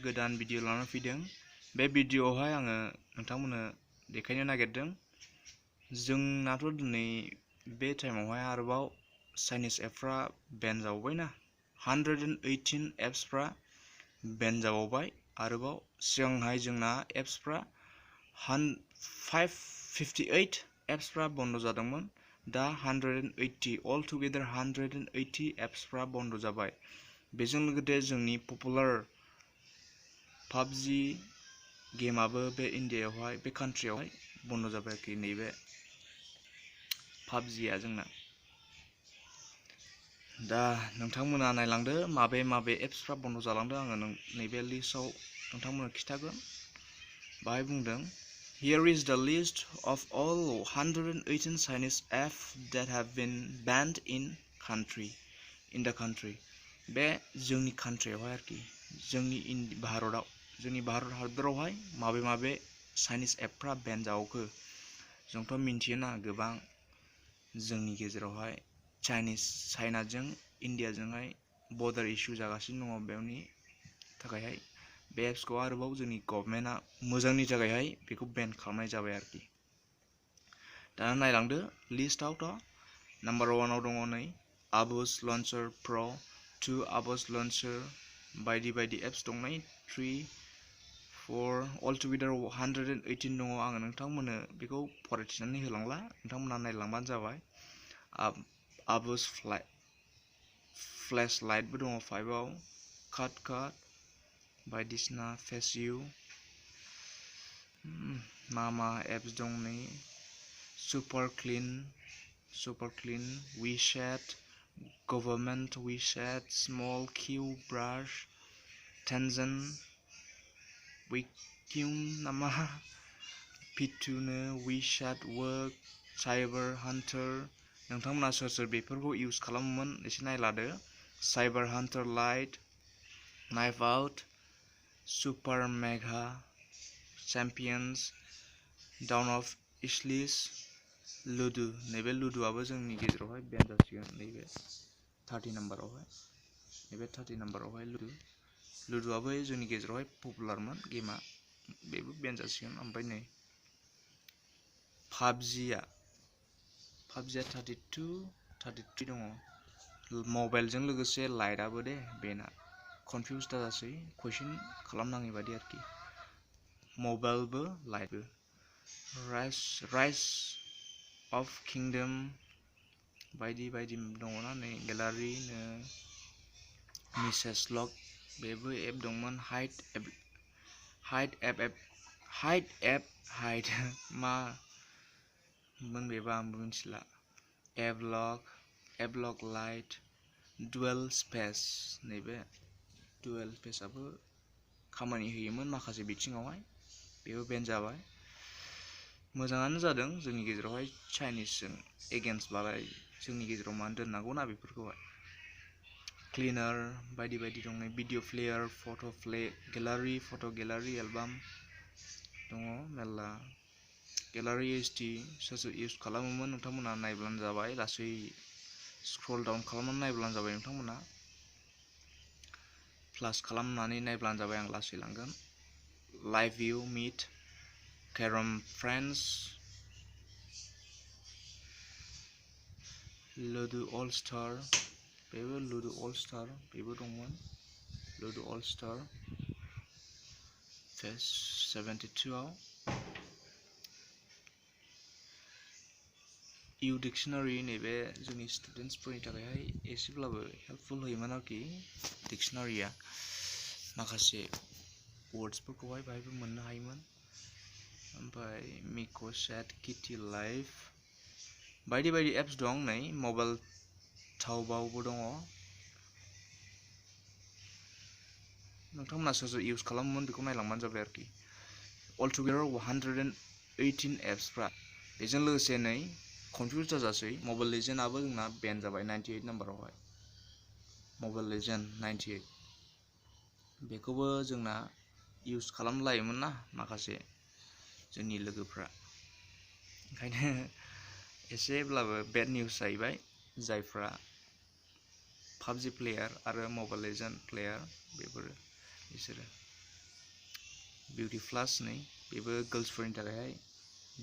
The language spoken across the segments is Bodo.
गोदान भिडिअ लाना फैदों। बे भिडिअआवहाय आङो नोंथांमोननो देखायनो नागिरदों जोंनाथ' दिनै बे टाइमावहाय आरोबाव चाइनिज एपफ्रा बेन जाबावबायना 118 एप्सफ्रा बेन जाबावबाय। आरोबाव सिगांहाय जोंना एप्सफ्रा 558 एप्सफ्रा बन्द जादोंमोन। दा 180 अल टुगेदार 180 एप्सफ्रा बन्द जाबाय। बेजों लोगोसे जोंनि पपुलार पाबजि गेमाबो बे इन्डियायावहाय बे कान्ट्रियावहाय बन्द जाबाय आरोखि। नैबे पाबजिया जोंना दा नोंथांमोना नायलांदो माबे एप्सफ्रा बन्द जालांदों। आङो नैबे लिस्टआव नोंथांमोननो खिथागोन। बाहाय बुंदों Here is the list of all 118 Chinese apps that have been banned in the country. बे जोंनि कान्ट्रियावहाय आरोखि जोंनि भारतआव जोंनि भारत हादरावहाय माबे चाइनिज एपफ्रा बेन जाबावखो। जोंथ' मिन्थियोना गोबां जोंनि गेजेरावहाय चाइनाजों इन्डियाजोंहाय बर्डार इस्यु जागासिनो दङ। बेनि थाखायहाय बे एप्सखौ आरोबाव जोंनि गभर्नमेन्टआ मोजांनि थाखायहाय बेखौ बेन खालामनाय जाबाय आरोखि। दा नायलांदो लिस्टआवथ' नाम्बार 1आव दङ नै आबुस लन्चार प्र 2 आबुस लन्चार बायदि एप्स दं नै 3 4 अल टुगेदार 118 दङ। आङो नोंथांमोननो बेखौ फरायथिनानै होलांला, नोंथांमोना नायलांबानो जाबाय। आबुस फ्लेश लाइटबो दङ 5आव काट बायदिसिना फेसिउ मा एप्स दं नै सुपार क्लिन विचेट गभर्नमेन्ट विचेट स्मल किउ ब्राश टेनजन विकिउन नामा पिटुनो विचेट वर्क साइबार हान्टार। नोंथांमोना सोर बेफोरखौ इउज खालामोमोन एसे नायलादो। Cyber Hunter light knife out super mega champions down of इस्लिस लुडु। नैबे लुडुआबो जोंनि गेजेरावहाय बेन जासिगोन। नैबे 30 नाम्बारावहाय लुडुआबो जोंनि गेजेरावहाय पपुलारमोन गेमा, बेबो बेन जासिगोन। ओमफ्राय नै पाबजिया 33 दङ। मबाइलजों लोगोसे लाइटआबो दे बेना कनफिउस दाजासै कुइसन खालामनाङै बादि आरोखि। मबाइलबो लाइटबो राइज अफ किंडम बायदि दङना नै गेलारि नो मिसेस लक बेबो एप दंमोन। हाइट मा मोन बेबा आंबो मिथिला। एब्लक लाइट डुएल स्पेस नैबे डुएल स्पेसआबो खामानि होयोमोन माखासे बिथिङावहाय, बेबो बेन जाबाय। मोजाङानो जादों जोंनि गेजेरावहाय चाइनिसजों एगेन्स्टबालाय जोंनि गेजेराव मानो दोननांगौना बेफोरखौहाय। क्लिनार बायदि दं नै भिडिअ प्लेयार फट' गेलारि एलबाम दङ मेरला। गेलारि HD सोर इउज खालामोमोन नोंथांमोना नायब्लानो जाबाय। लासै स्क्रल डाउन खालामनानै नायब्लानो जाबाय नोंथांमोना। प्लास खालामनानै नायब्लानो जाबाय, आं लासै लांगोन। Live view meet carrom friends Ludo All Star बेबो दंमोन। लुडु अल स्टार फेस 72आव इउ डिक्सनारि नैबे जोंनि स्टुडेन्टसफोरनि थाखायहाय एसेब्लाबो हेल्पफुल होयोमोन आरोखि। डिक्सनारिया माखासे वर्ड्सफोरखौहाय बाहायबो मोननो हायोमोन। ओमफ्राय मिक'सेट किटि लाइफ बायदि एप्स दं नै मबाइल थावबावबो दङ। नोंथांमोना सोर इउज खालामोमोन बेखौ नायलांबानो जाबाय आरोखि। अल टुगेदार 118 एप्सफ्रा। बेजों लोगोसे नै कनफिउज जाजासै मबाइल लेजेन्डआबो जोंना बेन जाबाय 98 नाम्बारावहाय। मबाइल लेजेन्ड 98 बेखौबो जोंना इउज खालामलायोमोन ना माखासे जोंनि लोगोफ्रा। ओंखायनो एसेब्लाबो बेड निउस जाहैबाय जायफ्रा पाबजि प्लेयार आरो मबाइल लेजेन्ड प्लेयार बिसोरो। बिउटि प्लास नै बेबो गर्ल्सफोरनि थाखायहाय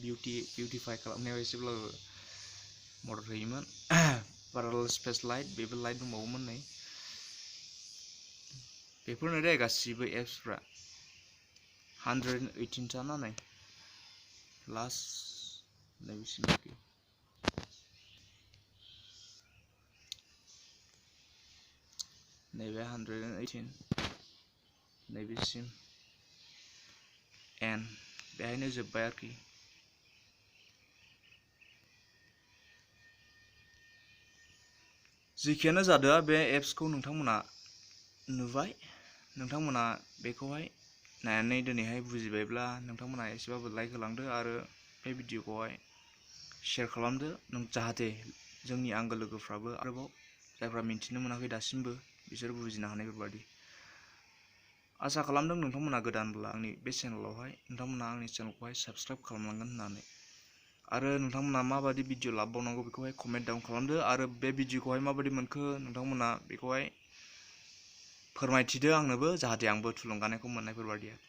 बिउटिफाइ खालामनायाव एसेब्लाबो मदद होयोमोन। पाराल स्पेस लाइट बेबो लाइट दंबावोमोन नै। बेफोरनो दे गासिबो एप्सफ्रा 118 था ना नै लास्ट नैबेसिम आरोखि। नैबे 118 नैबेसिम एन बेहायनो जोब्बाय आरोखि। जेखियानो जादोआ बे एप्सखौ नोंथांमोना नुबाय, नोंथांमोना बेखौहाय नायनानै दिनैहाय बुजिबायब्ला नोंथांमोना एसेबाबो लाइक होलांदो आरो बे भिडिअखौहाय शेयार खालामदो जाहाथे जोंनि आंगो लोगोफ्राबो आरोबाव जायफ्रा मिन्थिनो मोनाखै दासिमबो बिसोर बुजिनो हानायफोरबादि। आसा खालामदों नोंथांमोना गोदानब्ला आंनि बे चेनेलावहाय नोंथांमोना आंनि चेनेलखौहाय साबस्क्राइब खालामलांगोन होननानै। आरो नोंथांमोना माबादि भिडिअ लाबावनांगौ बेखौहाय कमेन्ट डाउन खालामदो आरो बे भिडिअखौहाय माबादि मोनखो नोंथांमोना बेखौहाय फोरमायथिदो आंनोबो जाहाथे आंबो थुलुंगानायखौ मोननायफोरबादिया।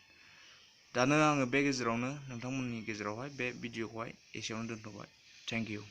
दानो आङो बे गेजेरावनो नोंथांमोननि गेजेरावहाय बे भिडिअखौहाय एसेयावनो दोनथ'बाय। Thank you.